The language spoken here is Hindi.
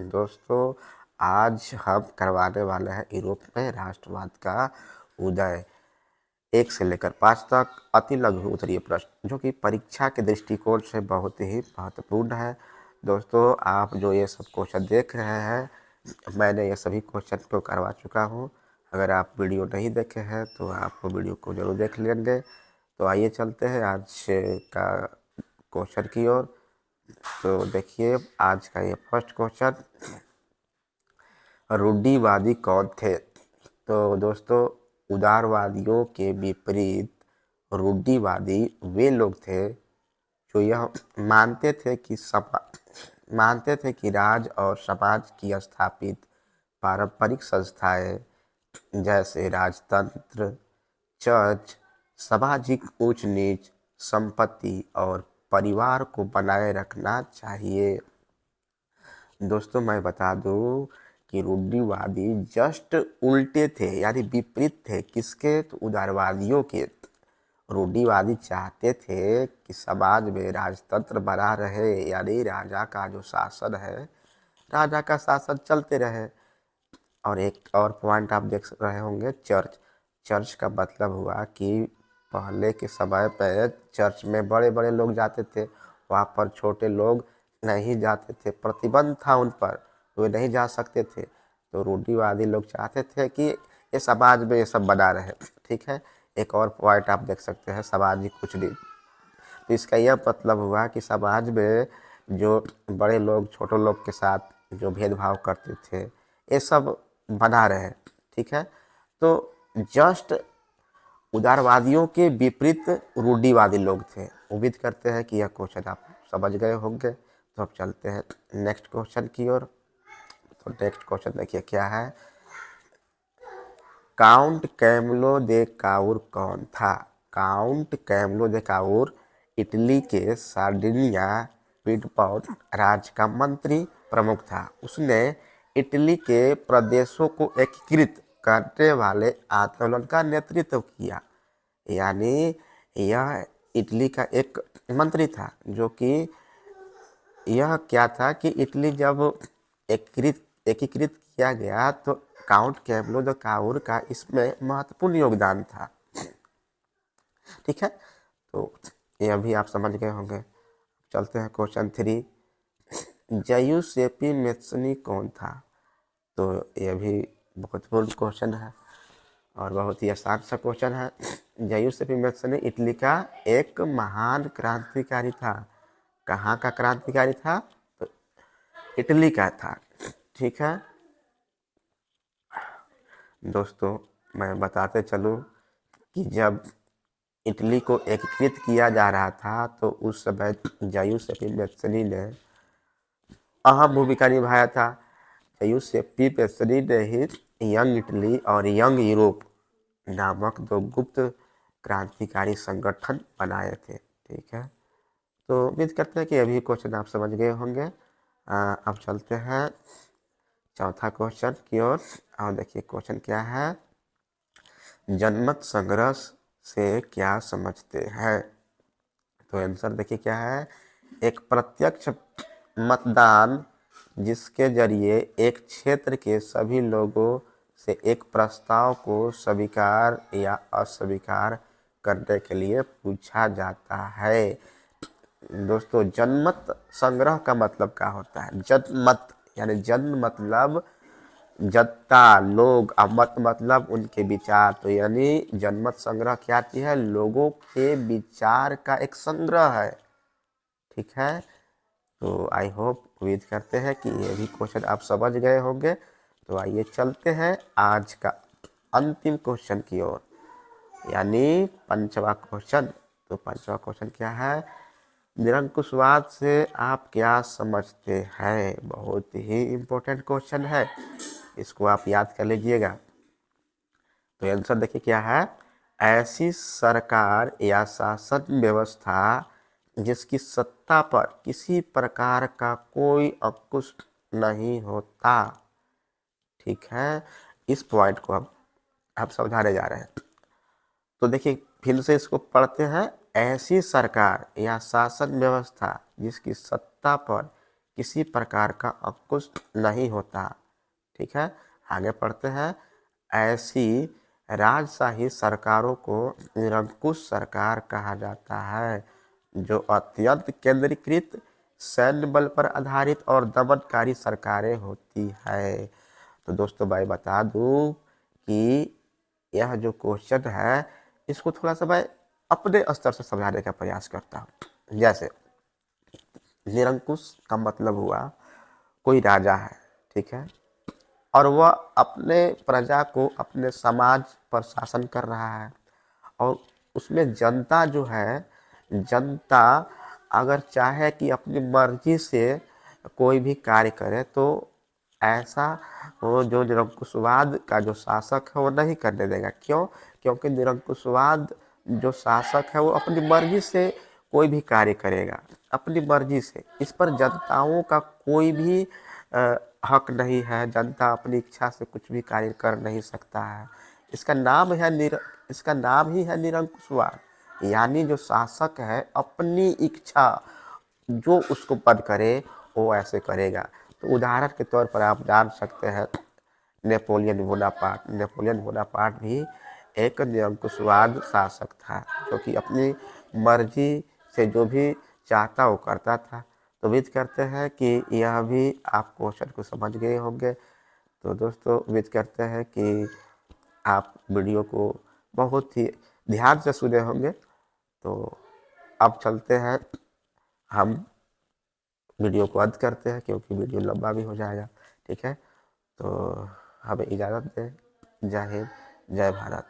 दोस्तों, आज हम करवाने वाले हैं यूरोप में राष्ट्रवाद का उदय 1 से लेकर 5 तक अति लघु उत्तरीय प्रश्न, जो कि परीक्षा के दृष्टिकोण से बहुत ही महत्वपूर्ण है। दोस्तों, आप जो ये सब क्वेश्चन देख रहे हैं, मैंने ये सभी क्वेश्चन को करवा चुका हूँ। अगर आप वीडियो नहीं देखे हैं तो आप वीडियो को जरूर देख लेंगे। तो आइए चलते हैं आज का क्वेश्चन की ओर। तो देखिए, आज का ये फर्स्ट क्वेश्चन, रूढ़िवादी कौन थे? तो दोस्तों, उदारवादियों के विपरीत रूढ़िवादी वे लोग थे जो यह मानते थे कि राज और समाज की स्थापित पारंपरिक संस्थाएं जैसे राजतंत्र, चर्च, सामाजिक ऊंच नीच, संपत्ति और परिवार को बनाए रखना चाहिए। दोस्तों, मैं बता दूं कि रूढ़िवादी जस्ट उल्टे थे, यानी विपरीत थे। किसके? तो उदारवादियों के। रूढ़िवादी चाहते थे कि समाज में राजतंत्र बना रहे, यानी राजा का जो शासन है, राजा का शासन चलते रहे। और एक और पॉइंट आप देख रहे होंगे, चर्च। चर्च का मतलब हुआ कि पहले के समय पे चर्च में बड़े बड़े लोग जाते थे, वहाँ पर छोटे लोग नहीं जाते थे, प्रतिबंध था उन पर, वे नहीं जा सकते थे। तो रूढ़िवादी लोग चाहते थे कि ये समाज में ये सब बना रहे। ठीक है। एक और पॉइंट आप देख सकते हैं, सामाजिक कुछ नहीं। तो इसका यह मतलब हुआ कि समाज में जो बड़े लोग छोटे लोग के साथ जो भेदभाव करते थे, ये सब बना रहे। ठीक है। तो जस्ट उदारवादियों के विपरीत रूढ़िवादी लोग थे। उम्मीद करते हैं कि यह क्वेश्चन आप समझ गए होंगे। तो अब चलते हैं नेक्स्ट क्वेश्चन की ओर। तो नेक्स्ट क्वेश्चन देखिए क्या है। काउंट कैमलो दे काउर कौन था? काउंट कैमलो दे काउर इटली के सार्डिनिया पिडपॉट राज्य का मंत्री प्रमुख था। उसने इटली के प्रदेशों को एकीकृत करने वाले आंदोलन का नेतृत्व किया। यानी यह इटली का एक मंत्री था, जो कि यह क्या था कि इटली जब एकीकृत किया गया तो काउंट कैमलो द काउर का इसमें महत्वपूर्ण योगदान था। ठीक है। तो यह भी आप समझ गए होंगे। चलते हैं क्वेश्चन 3। जियुसेप्पी मैत्सनी कौन था? तो यह भी महत्वपूर्ण क्वेश्चन है और बहुत ही आसान सा क्वेश्चन है। जियुसेप्पी मैत्सनी इटली का एक महान क्रांतिकारी था। कहाँ का क्रांतिकारी था? तो इटली का था। ठीक है। दोस्तों, मैं बताते चलूँ कि जब इटली को एकीकृत किया जा रहा था तो उस समय जियुसेप्पी मैत्सनी ने अहम भूमिका निभाया था। जियुसेप्पी मैत्सनी ने ही यंग इटली और यंग यूरोप नामक 2 गुप्त क्रांतिकारी संगठन बनाए थे। ठीक है। तो उम्मीद करते हैं कि अभी क्वेश्चन आप समझ गए होंगे। अब चलते हैं चौथा क्वेश्चन की ओर। और देखिए क्वेश्चन क्या है। जनमत संग्रह से क्या समझते हैं? तो आंसर देखिए क्या है। एक प्रत्यक्ष मतदान जिसके जरिए एक क्षेत्र के सभी लोगों से एक प्रस्ताव को स्वीकार या अस्वीकार करने के लिए पूछा जाता है। दोस्तों, जनमत संग्रह का मतलब क्या होता है? जनमत यानी जन मतलब जनता, लोग, और मत मतलब उनके विचार। तो यानी जनमत संग्रह क्या चीज है? लोगों के विचार का एक संग्रह है। ठीक है। तो आई होप, उम्मीद करते हैं कि ये भी क्वेश्चन आप समझ गए होंगे। तो आइए चलते हैं आज का अंतिम क्वेश्चन की ओर, यानी 5वां क्वेश्चन। तो 5वां क्वेश्चन क्या है। निरंकुशवाद से आप क्या समझते हैं? बहुत ही इम्पोर्टेंट क्वेश्चन है, इसको आप याद कर लीजिएगा। तो आंसर देखिए क्या है। ऐसी सरकार या शासन व्यवस्था जिसकी सत्ता पर किसी प्रकार का कोई अंकुश नहीं होता। ठीक है। इस पॉइंट को अब आप समझाने जा रहे हैं। तो देखिए फिर से इसको पढ़ते हैं। ऐसी सरकार या शासन व्यवस्था जिसकी सत्ता पर किसी प्रकार का अंकुश नहीं होता। ठीक है, आगे पढ़ते हैं। ऐसी राजशाही सरकारों को निरंकुश सरकार कहा जाता है, जो अत्यंत केंद्रीकृत, सैन्य बल पर आधारित और दमनकारी सरकारें होती है। तो दोस्तों मैं बता दूं कि यह जो क्वेश्चन है इसको थोड़ा सा मैं अपने स्तर से समझाने का प्रयास करता हूँ। जैसे निरंकुश का मतलब हुआ कोई राजा है, ठीक है, और वह अपने प्रजा को अपने समाज पर शासन कर रहा है, और उसमें जनता जो है, जनता अगर चाहे कि अपनी मर्जी से कोई भी कार्य करे तो ऐसा वो जो निरंकुशवाद का जो शासक है वो नहीं करने देगा। क्यों? क्योंकि निरंकुशवाद जो शासक है वो अपनी मर्जी से कोई भी कार्य करेगा, अपनी मर्जी से। इस पर जनताओं का कोई भी हक नहीं है, जनता अपनी इच्छा से कुछ भी कार्य कर नहीं सकता है। इसका नाम ही है निरंकुशवाद, यानी जो शासक है अपनी इच्छा जो उसको पद करे वो ऐसे करेगा। तो उदाहरण के तौर पर आप जान सकते हैं नेपोलियन बोनापार्ट भी एक निरंकुशवाद शासक था, जो कि अपनी मर्जी से जो भी चाहता वो करता था। तो उम्मीद करते हैं कि यह भी आप क्वेश्चन को समझ गए होंगे। तो दोस्तों उम्मीद करते हैं कि आप वीडियो को बहुत ही ध्यान से सुने होंगे। तो अब चलते हैं, हम वीडियो को अंत करते हैं क्योंकि वीडियो लंबा भी हो जाएगा। ठीक है, तो हमें इजाज़त दें। जय हिंद, जय भारत।